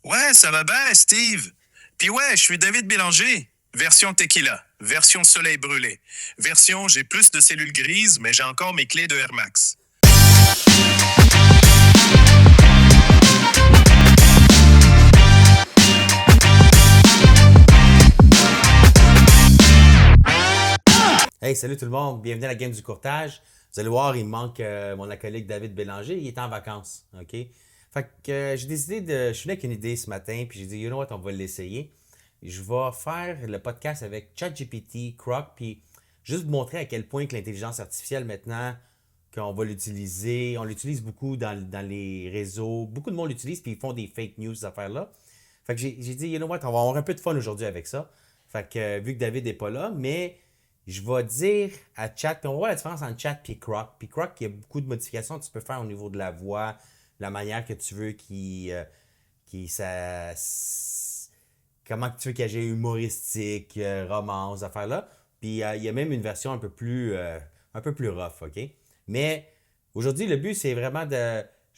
Ouais, ça va bien, Steve. Puis ouais, je suis David Bélanger. Version tequila, version soleil brûlé, version j'ai plus de cellules grises, mais j'ai encore mes clés de Air Max. Hey, salut tout le monde, bienvenue à la game du courtage. Vous allez voir, il me manque mon acolyte David Bélanger, il est en vacances, ok? Fait que j'ai décidé je suis venu avec une idée ce matin, puis j'ai dit, you know what, on va l'essayer. Je vais faire le podcast avec ChatGPT, Croc, puis juste vous montrer à quel point que l'intelligence artificielle maintenant, qu'on va l'utiliser, on l'utilise beaucoup dans les réseaux, beaucoup de monde l'utilise, puis ils font des fake news, ces affaires-là. Fait que j'ai dit, you know what, on va avoir un peu de fun aujourd'hui avec ça. Fait que vu que David n'est pas là, mais je vais dire à Chat, puis on va voir la différence entre Chat et Croc. Puis Croc, il y a beaucoup de modifications que tu peux faire au niveau de la voix, la manière que tu veux comment que tu veux qu'il agisse humoristique, romance, affaires là. Puis il y a même une version un peu plus rough, ok? Mais aujourd'hui, le but, c'est vraiment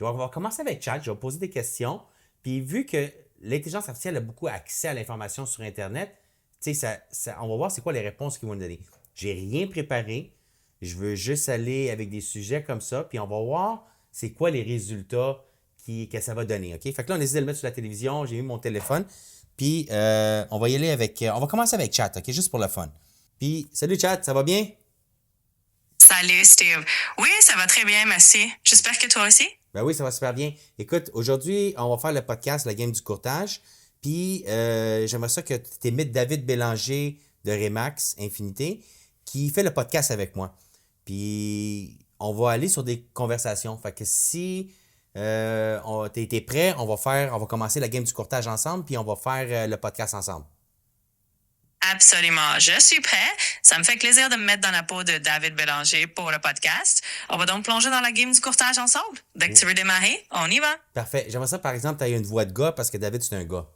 on va commencer avec Chat, je vais poser des questions. Puis vu que l'intelligence artificielle a beaucoup accès à l'information sur Internet, tu sais, on va voir c'est quoi les réponses qu'ils vont nous donner. J'ai rien préparé. Je veux juste aller avec des sujets comme ça, puis on va voir c'est quoi les résultats que ça va donner. OK? Fait que là, on essaie de le mettre sur la télévision. J'ai mis mon téléphone. Puis, on va y aller avec. On va commencer avec Chat, OK? Juste pour le fun. Puis, salut Chat, ça va bien? Salut Steve. Oui, ça va très bien, merci. J'espère que toi aussi. Ben oui, ça va super bien. Écoute, aujourd'hui, on va faire le podcast La game du courtage. Puis, j'aimerais ça que tu t'imites David Bélanger de Remax Infinité qui fait le podcast avec moi. Puis, on va aller sur des conversations. Fait que si t'es prêt, on va commencer la game du courtage ensemble, puis on va faire le podcast ensemble. Absolument, je suis prêt. Ça me fait plaisir de me mettre dans la peau de David Bélanger pour le podcast. On va donc plonger dans la game du courtage ensemble. Dès que tu veux démarrer, on y va. Parfait. J'aimerais ça, par exemple, tu as une voix de gars parce que David, c'est un gars.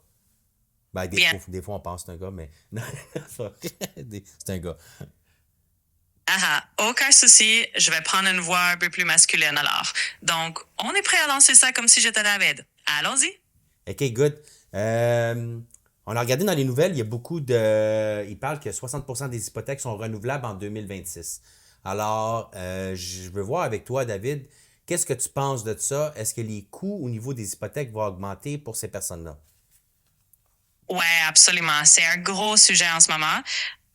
Ben, des fois, on pense que c'est un gars, mais non, c'est un gars. Aucun souci. Je vais prendre une voix un peu plus masculine alors. Donc, on est prêt à lancer ça comme si j'étais David. Allons-y. OK, good. On a regardé dans les nouvelles, il y a beaucoup de... Ils parlent que 60% des hypothèques sont renouvelables en 2026. Alors, je veux voir avec toi, David, qu'est-ce que tu penses de ça? Est-ce que les coûts au niveau des hypothèques vont augmenter pour ces personnes-là? Ouais, absolument. C'est un gros sujet en ce moment.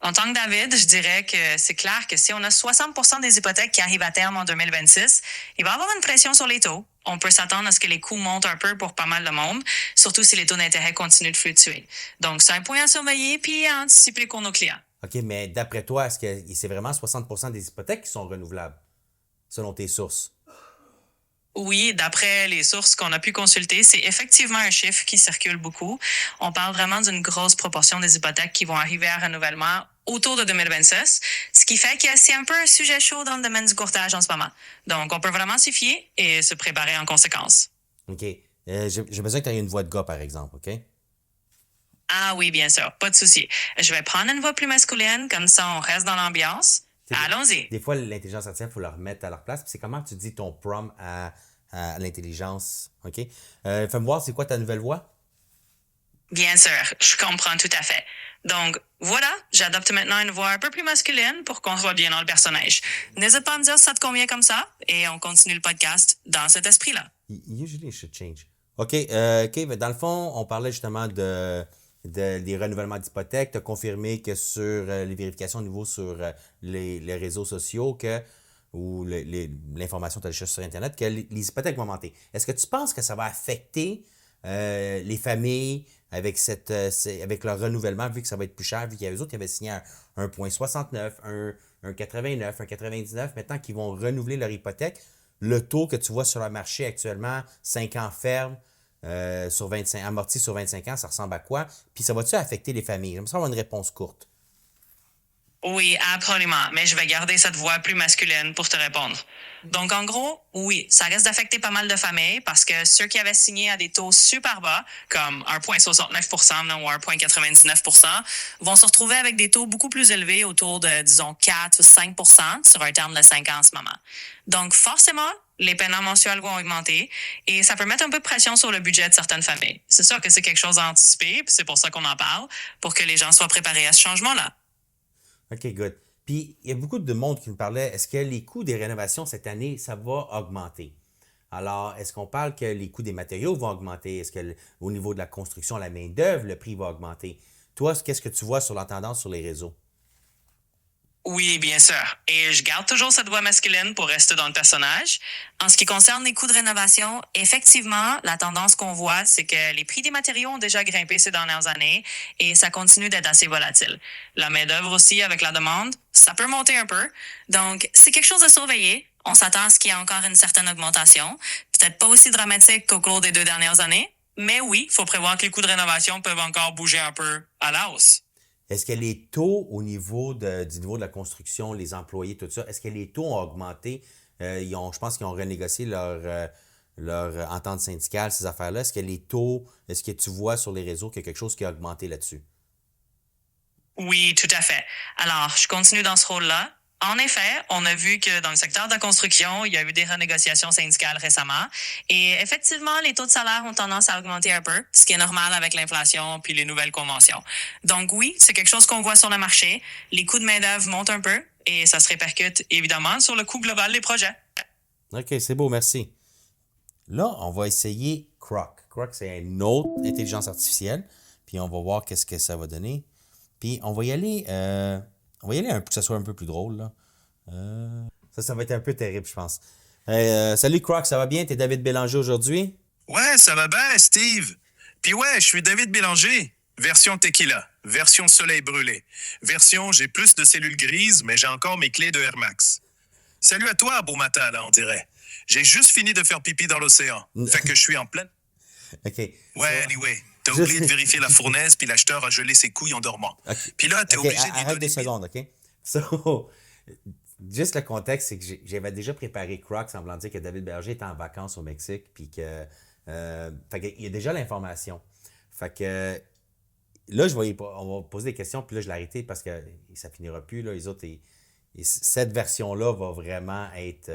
En tant que David, je dirais que c'est clair que si on a 60% des hypothèques qui arrivent à terme en 2026, il va y avoir une pression sur les taux. On peut s'attendre à ce que les coûts montent un peu pour pas mal de monde, surtout si les taux d'intérêt continuent de fluctuer. Donc, c'est un point à surveiller puis à anticiper pour nos clients. OK, mais d'après toi, est-ce que c'est vraiment 60% des hypothèques qui sont renouvelables, selon tes sources? Oui, d'après les sources qu'on a pu consulter, c'est effectivement un chiffre qui circule beaucoup. On parle vraiment d'une grosse proportion des hypothèques qui vont arriver à renouvellement autour de 2026, ce qui fait que c'est un peu un sujet chaud dans le domaine du courtage en ce moment. Donc, on peut vraiment s'y fier et se préparer en conséquence. OK. J'ai besoin que tu aies une voix de gars, par exemple, OK? Ah oui, bien sûr, pas de souci. Je vais prendre une voix plus masculine, comme ça on reste dans l'ambiance. Allons-y. Des fois, l'intelligence artificielle, il faut la remettre à leur place. Puis c'est comment tu dis ton prompt à l'intelligence. OK? Fais-moi voir, c'est quoi ta nouvelle voix? Bien sûr, je comprends tout à fait. Donc, voilà, j'adopte maintenant une voix un peu plus masculine pour qu'on soit bien dans le personnage. N'hésite pas à me dire si ça te convient comme ça et on continue le podcast dans cet esprit-là. Usually, it should change. OK, mais dans le fond, on parlait justement des renouvellements d'hypothèques. Tu as confirmé que sur les vérifications au niveau sur les réseaux sociaux ou l'information que tu as sur Internet, que les hypothèques vont monter. Est-ce que tu penses que ça va affecter les familles avec leur renouvellement, vu que ça va être plus cher, vu qu'il y a eux autres qui avaient signé un 1,69, un 89, un 99, maintenant qu'ils vont renouveler leur hypothèque, le taux que tu vois sur le marché actuellement, 5 ans ferme, sur 25, amorti sur 25 ans, ça ressemble à quoi? Puis ça va-tu affecter les familles? J'aimerais avoir une réponse courte. Oui, absolument, mais je vais garder cette voix plus masculine pour te répondre. Donc, en gros, oui, ça risque d'affecter pas mal de familles parce que ceux qui avaient signé à des taux super bas, comme 1,69% ou 1,99%, vont se retrouver avec des taux beaucoup plus élevés autour de, disons, 4 ou 5% sur un terme de 5 ans en ce moment. Donc, forcément, Les paiements mensuels vont augmenter et ça peut mettre un peu de pression sur le budget de certaines familles. C'est sûr que c'est quelque chose à anticiper, puis c'est pour ça qu'on en parle, pour que les gens soient préparés à ce changement-là. OK, good. Puis, il y a beaucoup de monde qui me parlait, est-ce que les coûts des rénovations cette année, ça va augmenter? Alors, est-ce qu'on parle que les coûts des matériaux vont augmenter? Est-ce que au niveau de la construction, la main-d'œuvre, le prix va augmenter? Toi, qu'est-ce que tu vois sur la tendance sur les réseaux? Oui, bien sûr. Et je garde toujours cette voix masculine pour rester dans le personnage. En ce qui concerne les coûts de rénovation, effectivement, la tendance qu'on voit, c'est que les prix des matériaux ont déjà grimpé ces dernières années et ça continue d'être assez volatile. La main-d'œuvre aussi, avec la demande, ça peut monter un peu. Donc, c'est quelque chose à surveiller. On s'attend à ce qu'il y ait encore une certaine augmentation. Peut-être pas aussi dramatique qu'au cours des 2 dernières années. Mais oui, il faut prévoir que les coûts de rénovation peuvent encore bouger un peu à la hausse. Est-ce que les taux au niveau du niveau de la construction, les employés, tout ça, est-ce que les taux ont augmenté? Je pense qu'ils ont renégocié leur entente syndicale, ces affaires-là. Est-ce que les taux, est-ce que tu vois sur les réseaux qu'il y a quelque chose qui a augmenté là-dessus? Oui, tout à fait. Alors, je continue dans ce rôle-là. En effet, on a vu que dans le secteur de la construction, il y a eu des renégociations syndicales récemment. Et effectivement, les taux de salaire ont tendance à augmenter un peu, ce qui est normal avec l'inflation puis les nouvelles conventions. Donc oui, c'est quelque chose qu'on voit sur le marché. Les coûts de main-d'œuvre montent un peu et ça se répercute évidemment sur le coût global des projets. OK, c'est beau, merci. Là, on va essayer Croc. Croc, c'est une autre intelligence artificielle. Puis on va voir qu'est-ce que ça va donner. Puis on va y aller pour que ça soit un peu plus drôle, là. Ça va être un peu terrible, je pense. Salut Croc, ça va bien? T'es David Bélanger aujourd'hui? Ouais, ça va bien, Steve. Puis ouais, je suis David Bélanger. Version tequila, version soleil brûlé, version j'ai plus de cellules grises, mais j'ai encore mes clés de Air Max. Salut à toi, beau matin, là, on dirait. J'ai juste fini de faire pipi dans l'océan. Fait que je suis en pleine... OK. Ouais, anyway, t'as Juste- oublié de vérifier la fournaise, puis l'acheteur a gelé ses couilles en dormant. OK. Puis là, t'es OK, obligé d'y arrête donner 2 secondes, OK? So, juste le contexte, c'est que j'avais déjà préparé Croc semblant dire que David Berger était en vacances au Mexique, puis que... fait qu'il y a déjà l'information. Fait que là, on va poser des questions, puis là, je l'ai arrêté parce que ça finira plus, là. Les autres, cette version-là va vraiment être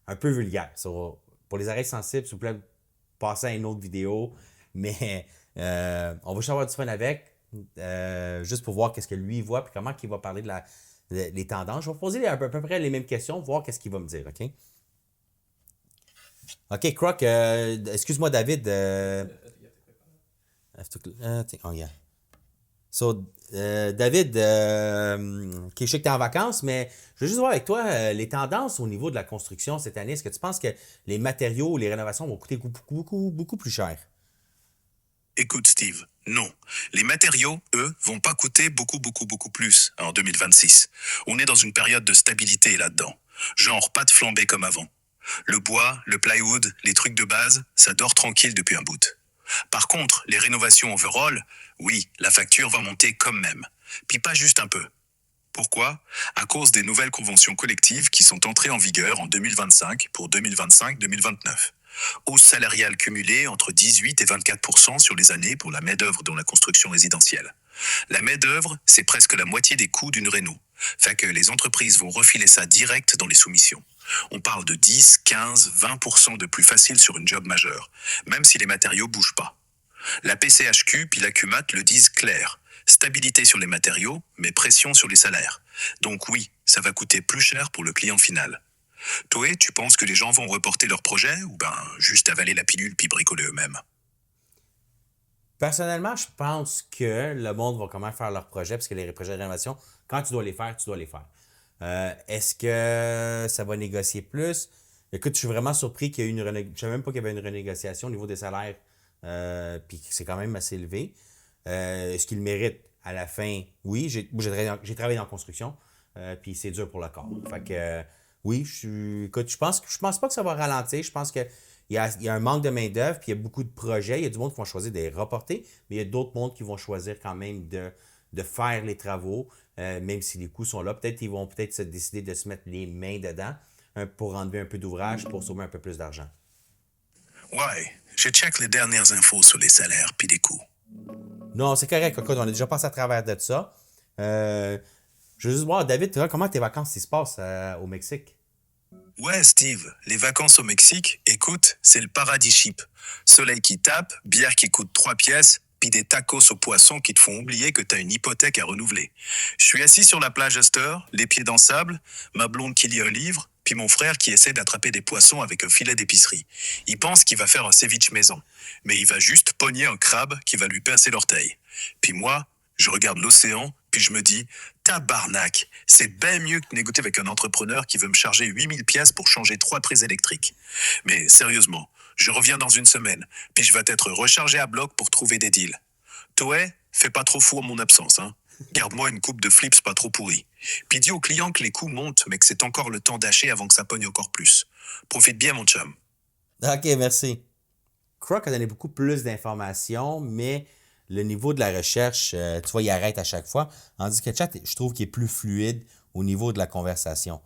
un peu vulgaire. So, pour les oreilles sensibles, s'il vous plaît, passez à une autre vidéo, mais on va juste avoir du fun avec, juste pour voir qu'est-ce que lui voit, puis comment il va parler les tendances. Je vais poser à peu près les mêmes questions, voir qu'est-ce qu'il va me dire, OK? OK, Croc, excuse-moi, David. Oh, yeah. So, David, je sais que tu es en vacances, mais je veux juste voir avec toi les tendances au niveau de la construction cette année. Est-ce que tu penses que les matériaux, les rénovations vont coûter beaucoup plus cher? Écoute, Steve, non. Les matériaux, eux, vont pas coûter beaucoup plus en 2026. On est dans une période de stabilité là-dedans. Genre, pas de flambée comme avant. Le bois, le plywood, les trucs de base, ça dort tranquille depuis un bout. Par contre, les rénovations overall, oui, la facture va monter quand même. Puis pas juste un peu. Pourquoi? À cause des nouvelles conventions collectives qui sont entrées en vigueur en 2025 pour 2025-2029. Hausse salariale cumulée entre 18 et 24% sur les années pour la main-d'œuvre dans la construction résidentielle. La main-d'œuvre, c'est presque la moitié des coûts d'une réno. Fait que les entreprises vont refiler ça direct dans les soumissions. On parle de 10, 15, 20% de plus facile sur une job majeure, même si les matériaux bougent pas. La PCHQ puis la CUMAT le disent clair. Stabilité sur les matériaux, mais pression sur les salaires. Donc oui, ça va coûter plus cher pour le client final. Toi, tu penses que les gens vont reporter leur projet ou juste avaler la pilule puis bricoler eux-mêmes? Personnellement, je pense que le monde va quand même faire leurs projets, parce que les projets de rénovation, quand tu dois les faire, tu dois les faire. Est-ce que ça va négocier plus? Écoute, je suis vraiment surpris qu'il y ait je ne savais même pas qu'il y avait une renégociation au niveau des salaires, puis que c'est quand même assez élevé. Est-ce qu'ils le méritent? À la fin, oui. J'ai travaillé en construction, puis c'est dur pour le corps. Fait que, oui, écoute, je pense pas que ça va ralentir. Je pense qu'il y a un manque de main-d'œuvre, puis il y a beaucoup de projets. Il y a du monde qui vont choisir de les reporter, mais il y a d'autres mondes qui vont choisir quand même de faire les travaux, même si les coûts sont là. Peut-être qu'ils vont se décider de se mettre les mains dedans pour enlever un peu d'ouvrage, pour sauver un peu plus d'argent. Ouais, je check les dernières infos sur les salaires puis les coûts. Non, c'est correct. Écoute, on a déjà passé à travers de ça. Je veux juste voir, David, comment tes vacances se passent au Mexique? Ouais, Steve, les vacances au Mexique, écoute, c'est le paradis chip. Soleil qui tape, bière qui coûte 3 pièces, puis des tacos au poisson qui te font oublier que t'as une hypothèque à renouveler. Je suis assis sur la plage à cette heure, les pieds dans le sable, ma blonde qui lit un livre, puis mon frère qui essaie d'attraper des poissons avec un filet d'épicerie. Il pense qu'il va faire un ceviche maison, mais il va juste pogner un crabe qui va lui pincer l'orteil. Puis moi, je regarde l'océan, puis je me dis, tabarnak, c'est bien mieux que négocier avec un entrepreneur qui veut me charger 8000 pièces pour changer 3 prises électriques. Mais sérieusement, je reviens dans une semaine, puis je vais être rechargé à bloc pour trouver des deals. Toi, fais pas trop fou en mon absence, hein. Garde-moi une coupe de flips pas trop pourrie. Puis dis aux clients que les coûts montent, mais que c'est encore le temps d'acheter avant que ça pogne encore plus. Profite bien, mon chum. OK, merci. Croc a donné beaucoup plus d'informations, mais le niveau de la recherche, tu vois, il arrête à chaque fois. Tandis que Chat, je trouve qu'il est plus fluide au niveau de la conversation.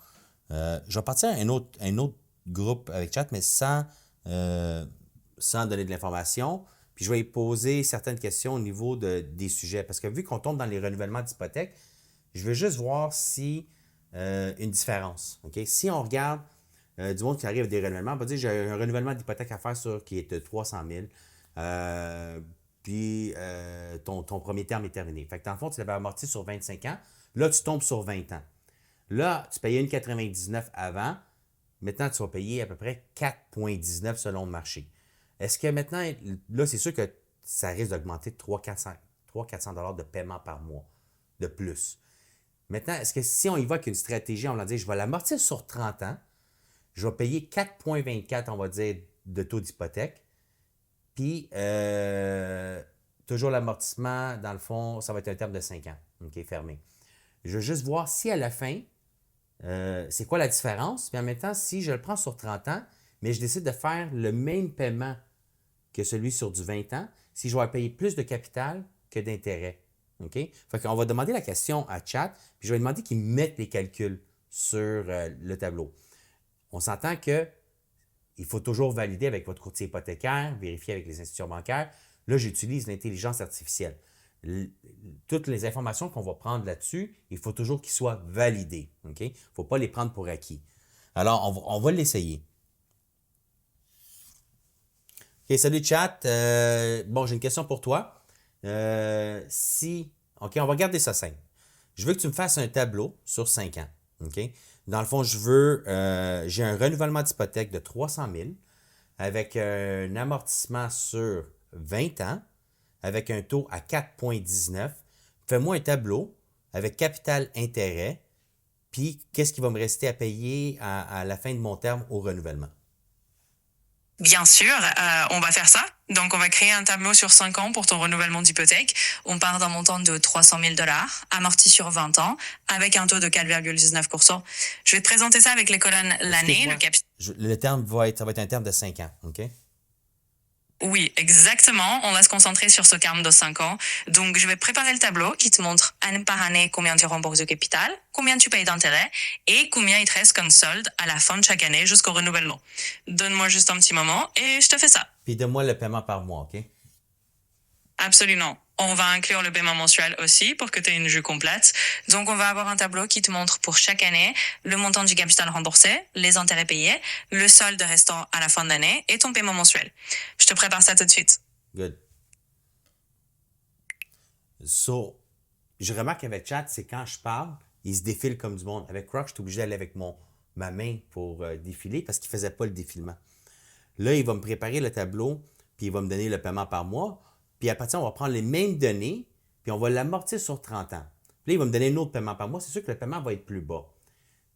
Je vais partir à un autre groupe avec Chat, mais sans donner de l'information. Puis je vais lui poser certaines questions au niveau des sujets. Parce que vu qu'on tombe dans les renouvellements d'hypothèques, je veux juste voir si une différence. OK? Si on regarde du monde qui arrive à des renouvellements, on va dire j'ai un renouvellement d'hypothèque à faire qui est de 300 000. Puis ton premier terme est terminé. Fait que dans le fond, tu l'avais amorti sur 25 ans. Là, tu tombes sur 20 ans. Là, tu payais 1,99 avant. Maintenant, tu vas payer à peu près 4,19 selon le marché. Est-ce que maintenant, là, c'est sûr que ça risque d'augmenter de 300-400 $ de paiement par mois de plus. Maintenant, est-ce que si on y va avec une stratégie, on va dire, je vais l'amortir sur 30 ans, je vais payer 4,24, on va dire, de taux d'hypothèque, puis toujours l'amortissement, dans le fond, ça va être un terme de 5 ans, OK, fermé. Je veux juste voir si à la fin, c'est quoi la différence, puis en même temps, si je le prends sur 30 ans, mais je décide de faire le même paiement que celui sur du 20 ans, si je vais payer plus de capital que d'intérêt. OK? Fait qu'on va demander la question à Chat, puis je vais demander qu'il mette les calculs sur le tableau. On s'entend que il faut toujours valider avec votre courtier hypothécaire, vérifier avec les institutions bancaires. Là, j'utilise l'intelligence artificielle. Toutes les informations qu'on va prendre là-dessus, il faut toujours qu'ils soient validés. OK? Il ne faut pas les prendre pour acquis. Alors, on va l'essayer. OK, salut chat. Bon, j'ai une question pour toi. OK, on va garder ça simple. Je veux que tu me fasses un tableau sur 5 ans. OK? Dans le fond, j'ai un renouvellement d'hypothèque de 300 000 avec un amortissement sur 20 ans avec un taux à 4,19. Fais-moi un tableau avec capital intérêt, puis qu'est-ce qui va me rester à payer à la fin de mon terme au renouvellement. Bien sûr, on va faire ça. Donc, on va créer un tableau sur 5 ans pour ton renouvellement d'hypothèque. On part d'un montant de 300 000 $, amorti sur 20 ans, avec un taux de 4,19%. Je vais te présenter ça avec les colonnes l'année, le capital. Le terme ça va être un terme de 5 ans, OK? Oui, exactement. On va se concentrer sur ce terme de 5 ans. Donc, je vais préparer le tableau qui te montre année par année combien tu rembourses de capital, combien tu payes d'intérêt et combien il te reste comme solde à la fin de chaque année jusqu'au renouvellement. Donne-moi juste un petit moment et je te fais ça. Puis donne-moi le paiement par mois, OK? Absolument. On va inclure le paiement mensuel aussi pour que tu aies une vue complète. Donc, on va avoir un tableau qui te montre pour chaque année le montant du capital remboursé, les intérêts payés, le solde restant à la fin de l'année et ton paiement mensuel. Je te prépare ça tout de suite. Good. So, je remarque qu'avec Chat, c'est quand je parle, il se défile comme du monde. Avec Croc, je suis obligé d'aller avec ma main pour défiler parce qu'il ne faisait pas le défilement. Là, il va me préparer le tableau, puis il va me donner le paiement par mois. Puis après ça, on va prendre les mêmes données, puis on va l'amortir sur 30 ans. Puis là, il va me donner un autre paiement par mois. C'est sûr que le paiement va être plus bas.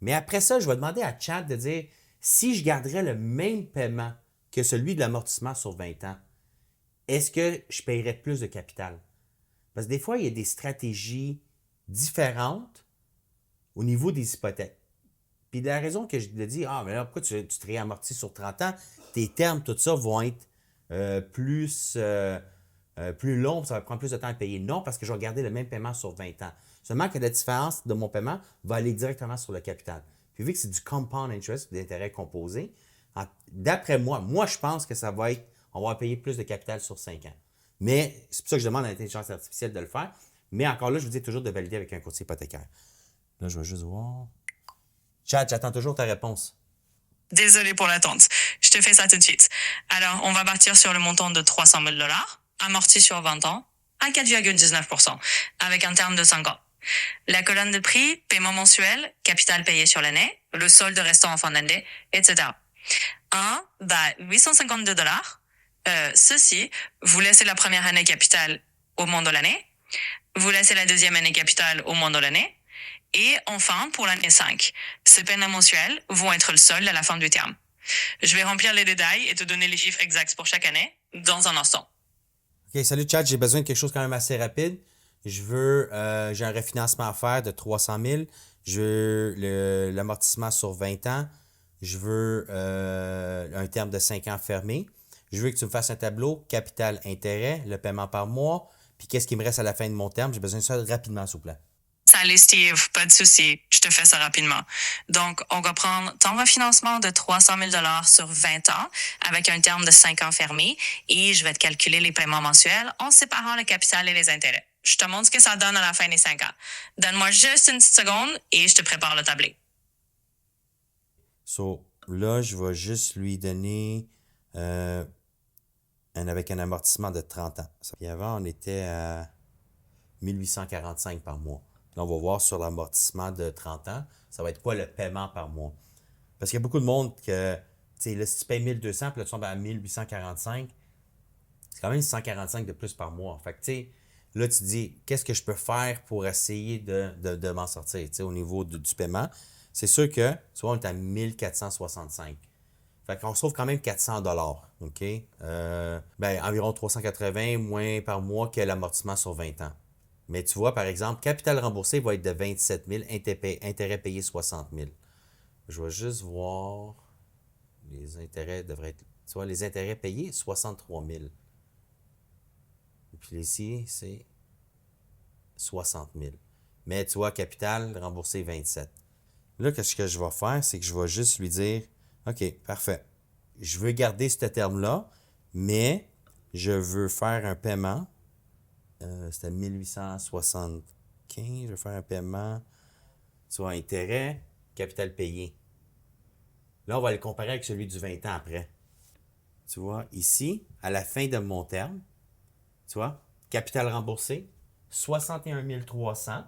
Mais après ça, je vais demander à Chat de dire si je garderais le même paiement que celui de l'amortissement sur 20 ans, est-ce que je paierais plus de capital? Parce que des fois, il y a des stratégies différentes au niveau des hypothèques. Puis la raison que je te dis, mais là, pourquoi tu te réamortis sur 30 ans? Tes termes, tout ça, vont être plus long, ça va prendre plus de temps à payer. Non, parce que je vais garder le même paiement sur 20 ans. Seulement que la différence de mon paiement va aller directement sur le capital. Puis vu que c'est du compound interest, d'intérêt composé, d'après moi, je pense que on va payer plus de capital sur 5 ans. Mais c'est pour ça que je demande à l'intelligence artificielle de le faire. Mais encore là, je vous dis toujours de valider avec un courtier hypothécaire. Là, je vais juste voir. Chat, j'attends toujours ta réponse. Désolée pour l'attente. Je te fais ça tout de suite. Alors, on va partir sur le montant de 300 000 $, amorti sur 20 ans, à 4,19%, avec un terme de 5 ans. La colonne de prix, paiement mensuel, capital payé sur l'année, le solde restant en fin d'année, etc. 852 $. Ceci, vous laissez la première année capitale au moment de l'année, vous laissez la deuxième année capitale au moment de l'année, et enfin, pour l'année 5, ces paiements mensuels vont être le solde à la fin du terme. Je vais remplir les détails et te donner les chiffres exacts pour chaque année dans un instant. OK, salut chat, j'ai besoin de quelque chose quand même assez rapide. J'ai un refinancement à faire de 300 000. Je veux l'amortissement sur 20 ans. Je veux un terme de 5 ans fermé. Je veux que tu me fasses un tableau, capital, intérêt, le paiement par mois, puis qu'est-ce qui me reste à la fin de mon terme. J'ai besoin de ça rapidement, s'il vous plaît. Salut Steve, pas de souci, je te fais ça rapidement. Donc, on va prendre ton refinancement de 300 000 $ sur 20 ans avec un terme de 5 ans fermé et je vais te calculer les paiements mensuels en séparant le capital et les intérêts. Je te montre ce que ça donne à la fin des 5 ans. Donne-moi juste une petite seconde et je te prépare le tablé. So, là, je vais juste lui donner avec un amortissement de 30 ans. Puis avant, on était à 1845 par mois. Là, on va voir sur l'amortissement de 30 ans, ça va être quoi le paiement par mois. Parce qu'il y a beaucoup de monde que, tu sais, là, si tu payes 1200, puis là, tu tombes à 1845, c'est quand même 145 de plus par mois. Fait que, tu sais, là, tu te dis, qu'est-ce que je peux faire pour essayer de m'en sortir, tu sais, au niveau du paiement. C'est sûr que, tu vois, on est à 1465. Fait qu'on se trouve quand même 400 $, OK? Environ 380 moins par mois que l'amortissement sur 20 ans. Mais tu vois, par exemple, capital remboursé va être de 27 000, intérêt payé 60 000. Je vais juste voir, les intérêts devraient être, tu vois, les intérêts payés, 63 000. Et puis ici, c'est 60 000. Mais tu vois, capital remboursé 27. Là, qu'est-ce que je vais faire, c'est que je vais juste lui dire, OK, parfait. Je veux garder ce terme-là, mais je veux faire un paiement. C'était 1875. Je vais faire un paiement. Tu vois, intérêt, capital payé. Là, on va le comparer avec celui du 20 ans après. Tu vois, ici, à la fin de mon terme, tu vois, capital remboursé, 61 300,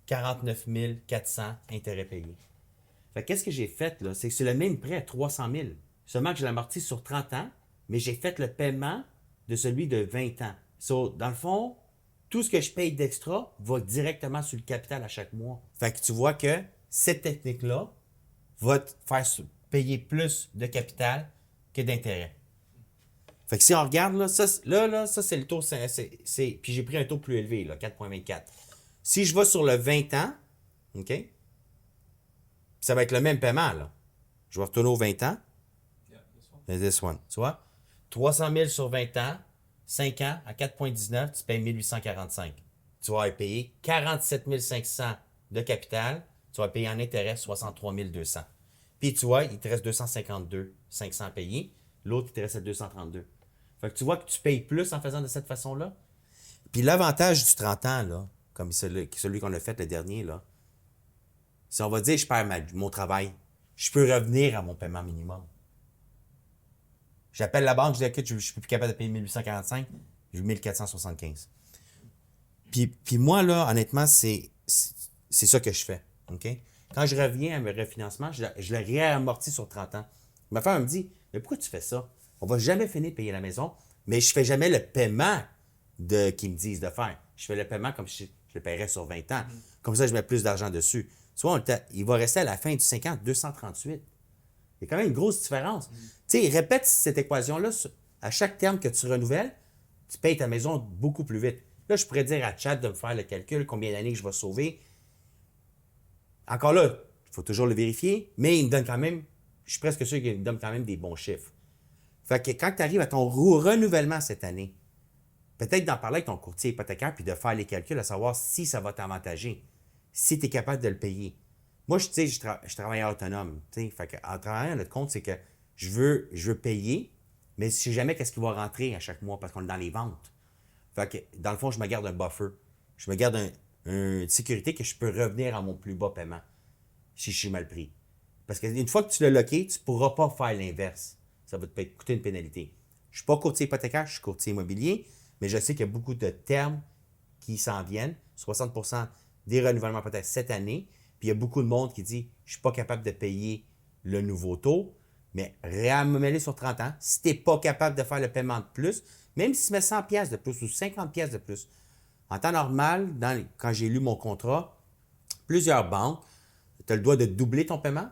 49 400, intérêt payé. Fait qu'est-ce que j'ai fait, là? C'est que c'est le même prêt, 300 000. Seulement que je l'amortis sur 30 ans, mais j'ai fait le paiement de celui de 20 ans. So, dans le fond, tout ce que je paye d'extra va directement sur le capital à chaque mois. Fait que tu vois que cette technique-là va te faire payer plus de capital que d'intérêt. Fait que si on regarde, là, ça c'est le taux, puis j'ai pris un taux plus élevé, là, 4,24. Si je vais sur le 20 ans, OK? Ça va être le même paiement, là. Je vais retourner au 20 ans. This one. Tu vois? 300 000 sur 20 ans, 5 ans, à 4,19, tu payes 1845. Tu vas payer 47 500 de capital, tu vas payer en intérêt 63 200. Puis tu vois, il te reste 252 500 à payer, l'autre, il te reste à 232. Fait que tu vois que tu payes plus en faisant de cette façon-là. Puis l'avantage du 30 ans, là, comme celui qu'on a fait le dernier, là, si on va dire je perds mon travail, je peux revenir à mon paiement minimum. J'appelle la banque, je dis écoute, je ne suis plus capable de payer 1845, j'ai 1475. Puis moi, là, honnêtement, c'est ça que je fais. OK? Quand je reviens à mes refinancements, je le réamortis sur 30 ans. Ma femme me dit mais pourquoi tu fais ça? On ne va jamais finir de payer la maison, mais je ne fais jamais le paiement qu'ils me disent de faire. Je fais le paiement comme si je le paierais sur 20 ans. Comme ça, je mets plus d'argent dessus. Tu vois, il va rester à la fin du 5 ans 238. Il y a quand même une grosse différence. Tu sais, répète cette équation-là à chaque terme que tu renouvelles, tu payes ta maison beaucoup plus vite. Là, je pourrais dire à Chad de me faire le calcul, combien d'années je vais sauver. Encore là, il faut toujours le vérifier, mais il me donne quand même, je suis presque sûr qu'il me donne quand même des bons chiffres. Fait que quand tu arrives à ton renouvellement cette année, peut-être d'en parler avec ton courtier hypothécaire puis de faire les calculs à savoir si ça va t'avantager, si tu es capable de le payer. Moi, je suis travailleur autonome. Fait en travaillant à notre compte, c'est que je veux payer, mais je ne sais jamais qu'est-ce qui va rentrer à chaque mois parce qu'on est dans les ventes. Fait que, dans le fond, je me garde un buffer. Je me garde une sécurité que je peux revenir à mon plus bas paiement si je suis mal pris. Parce qu'une fois que tu l'as locké, tu ne pourras pas faire l'inverse. Ça va te coûter une pénalité. Je ne suis pas courtier hypothécaire, je suis courtier immobilier, mais je sais qu'il y a beaucoup de termes qui s'en viennent. 60% des renouvellements peut-être cette année. Puis il y a beaucoup de monde qui dit « Je ne suis pas capable de payer le nouveau taux. » Mais réaméler sur 30 ans, si tu n'es pas capable de faire le paiement de plus, même si tu mets 100 pièces de plus ou 50 pièces de plus, en temps normal, quand j'ai lu mon contrat, plusieurs banques, tu as le droit de doubler ton paiement.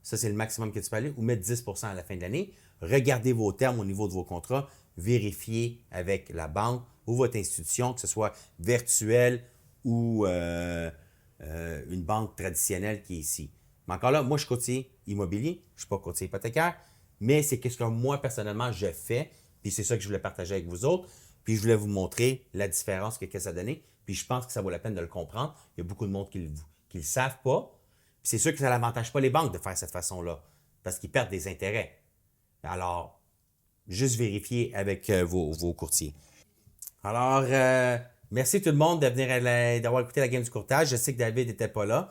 Ça, c'est le maximum que tu peux aller, ou mettre 10% à la fin de l'année. Regardez vos termes au niveau de vos contrats. Vérifiez avec la banque ou votre institution, que ce soit virtuelle ou une banque traditionnelle qui est ici. Mais encore là, moi, je suis courtier immobilier, je ne suis pas courtier hypothécaire, mais c'est ce que moi, personnellement, je fais, puis c'est ça que je voulais partager avec vous autres, puis je voulais vous montrer la différence que ça a donné, puis je pense que ça vaut la peine de le comprendre. Il y a beaucoup de monde qui ne le savent pas, puis c'est sûr que ça n'avantage pas les banques de faire cette façon-là, parce qu'ils perdent des intérêts. Alors, juste vérifier avec vos courtiers. Alors, merci tout le monde d'avoir écouté la game du courtage. Je sais que David n'était pas là.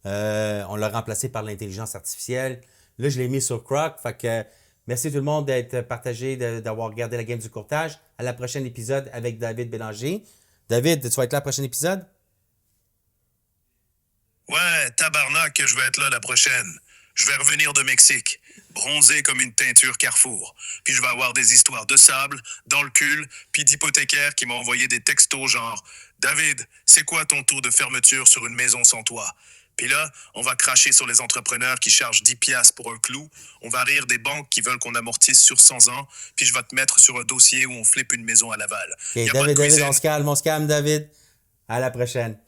On l'a remplacé par l'intelligence artificielle. Là, je l'ai mis sur Croc. Fait que merci tout le monde d'être partagé, d'avoir regardé la game du courtage. À la prochaine épisode avec David Bélanger. David, tu vas être là à la prochaine épisode? Ouais, tabarnak, je vais être là la prochaine. Je vais revenir de Mexique, bronzé comme une teinture Carrefour. Puis je vais avoir des histoires de sable, dans le cul, puis d'hypothécaires qui m'ont envoyé des textos genre « David, c'est quoi ton taux de fermeture sur une maison sans toit? » Puis là, on va cracher sur les entrepreneurs qui chargent 10 piastres pour un clou. On va rire des banques qui veulent qu'on amortisse sur 100 ans. Puis je vais te mettre sur un dossier où on flippe une maison à Laval. OK, David, on se calme, David. À la prochaine.